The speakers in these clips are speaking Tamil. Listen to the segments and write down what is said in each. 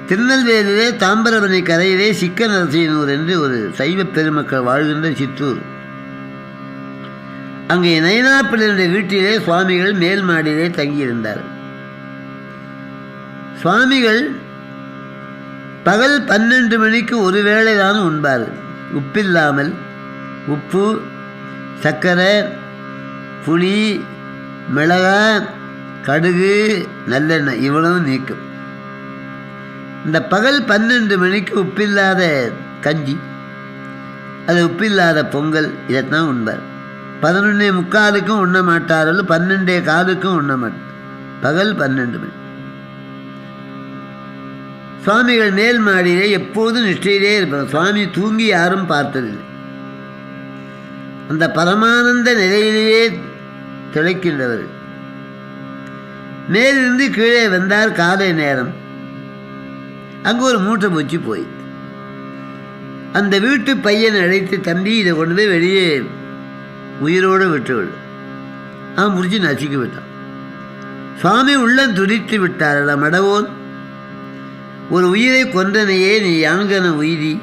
திருநெல்வேலியிலே தாம்பரபரணி கரையிலே சிக்க நரசியனூர் என்று ஒரு சைவ பெருமக்கள் வாழ்கின்ற சிற்றூர். அங்கே நயனாப்பிள்ளையுடைய வீட்டிலே சுவாமிகள் மேல் மாடியிலே தங்கியிருந்தார். சுவாமிகள் பகல் 12 மணிக்கு ஒரு வேளை தான் உண்பார். உப்பில்லாமல், உப்பு, சர்க்கரை, புளி, மிளகாய், கடுகு, நல்லெண்ணெய் இவ்வளவு நீக்கும். இந்த பகல் 12 மணிக்கு உப்பில்லாத கஞ்சி, அது உப்பில்லாத பொங்கல், இதைத்தான் உண்பார். 11:45 உண்ண மாட்டார்கள், 12:15 உண்ண மாட்டார். பகல் 12 மணி. சுவாமிகள் மேல் மாடியிலே எப்போதும் நிஷ்டையிலே இருப்பார். சுவாமி தூங்கி யாரும் பார்த்ததில்லை. அந்த பரமானந்த நிலையிலேயே திளைக்கின்றவர். மேலிருந்து கீழே வந்தார். காலை நேரம். அங்கே ஒரு மூட்டை பூச்சி போய் அந்த வீட்டு பையனை அழைத்து, தம்பி இதை கொண்டு போய் வெளியே உயிரோடு விட்டுவிடு. அவன் பிடிச்சி நசுக்கி விட்டான். சுவாமி உள்ளம் துடித்து விட்டாரடா மடவோன், ஒரு உயிரை கொன்றனையே நீ யாங்கன உயிரி,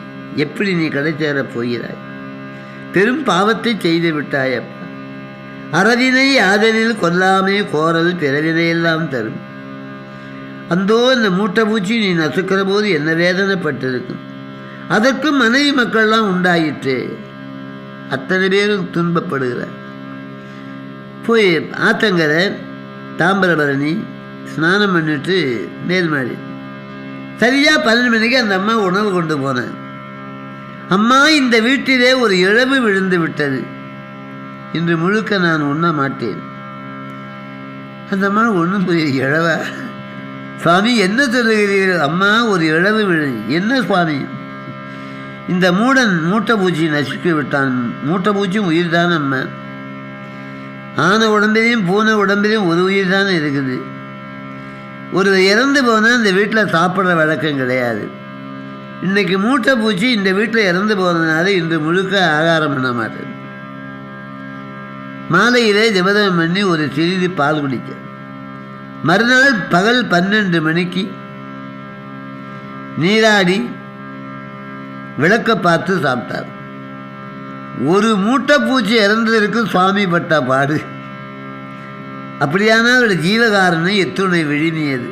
எப்படி நீ கிடைச்சேரப் போகிறாய்? பெரும் பாவத்தை செய்து விட்டாயப்பா. அறவினை ஆதலில் கொல்லாமே கோரல் பிறவினையெல்லாம் தரும். அந்தோ இந்த மூட்டை பூச்சி நீ நசுக்கிற போது என்ன வேதனைப்பட்டிருக்கும். அதற்கும் மனைவி மக்கள்லாம் உண்டாயிற்று. அத்தனை பேரும் துன்பப்படுகிறார். போய் ஆத்தங்கரை தாம்பரபரணி ஸ்நானம் பண்ணிட்டு மேல்மாடி. சரியாக 12 மணிக்கு அந்த அம்மா உணவு கொண்டு போனேன். அம்மா, இந்த வீட்டிலே ஒரு இழவு விழுந்து விட்டது, இன்று முழுக்க நான் உண்ண மாட்டேன். அந்த அம்மா ஒன்றும் புரிய. இழவா சுவாமி, என்ன சொல்லுகிறீர்கள்? அம்மா, ஒரு இழவு விழு. என்ன சுவாமி? இந்த மூடன் மூட்டை பூச்சி நசுக்கி விட்டான். மூட்டை பூச்சியும் உயிர் தானே அம்மா. ஆன உடம்பிலையும் பூனை உடம்பிலையும் ஒரு உயிர் தானே இருக்குது. ஒரு இறந்து போனால் இந்த வீட்டில் சாப்பிட்ற வழக்கம் கிடையாது. இன்றைக்கி மூட்டை பூச்சி இந்த வீட்டில் இறந்து போனதுனால இன்று முழுக்க ஆகாரம் பண்ண மாட்டேன். மாலையிலே ஜபதம் பண்ணி ஒரு சிறிது பால் குடிக்க. மறுநாள் பகல் 12 மணிக்கு நீராடி விளக்க பார்த்து சாப்பிட்டார். ஒரு மூட்டை பூச்சி இறந்ததற்கு சுவாமி பட்ட பாடு. அப்படியானால் அவருடைய ஜீவகாரணை எத்துணை விழுமியது.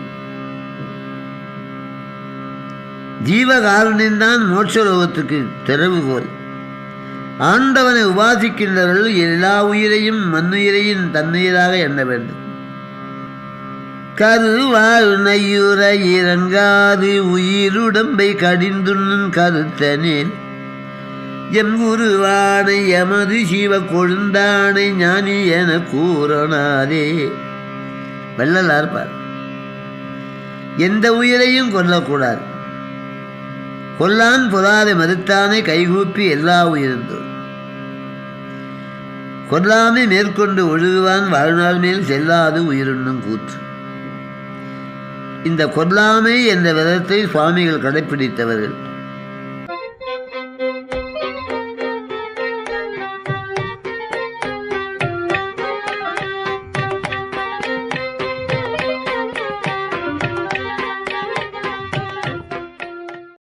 ஜீவகாருண்யம்தான் மோட்சலோகத்துக்கு திறவுகோல். ஆண்டவனை உபாசிக்கின்றவர்கள் எல்லா உயிரையும் மண்ணுயிரையும் தன்னுயிராக எண்ண வேண்டும். கருவாழ் நையுற இறங்காது உயிருடம்பை கடிந்துண்ணும் கருத்தனேன் எம் குருவானை எமது சிவ கொழுந்தானை ஞானி என கூறனாதே. வள்ளலார் பார். எந்த உயிரையும் கொல்லக்கூடாது. கொல்லான் பொறாத மறுத்தானை கைகூப்பி எல்லா உயிர்ந்தோம். கொல்லாமை மேற்கொண்டு ஒழுகுவான் வாழ்நாள் மேல் செல்லாது உயிருண்ணும் கூற்று. இந்த கொல்லாமை என்ற விதத்தை சுவாமிகள் கடைப்பிடித்தவர்கள்.